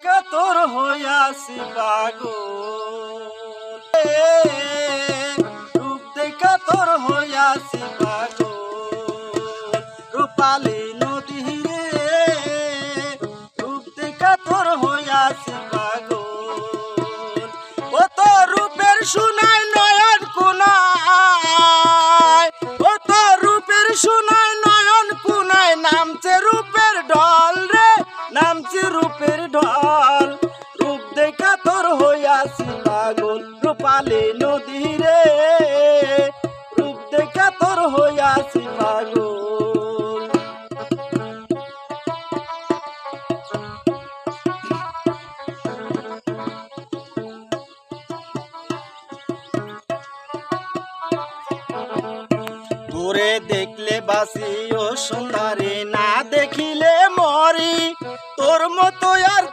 কাতর হইয়াছি পাগল, রূপ দেখা তোর হইয়াছি পাগল, রূপালী নদী রে, রূপ দেখা তোর হইয়াছি পাগল। ও তো রূপের সুনায় নয়ন কুনায়, ও তো রূপের সুনায় নয়ন কুনায়, নামছে রূপের ঢল রে, নামছে রূপের ঢল। রূপ দেখা তোর হইয়াছি পাগল, রূপালী নদী রে, রূপ দেখা তোর হইয়াছি পাগল। তোরে দেখলে বাসি ও সুন্দরী, না দেখিলে মরি, তোর মতো আর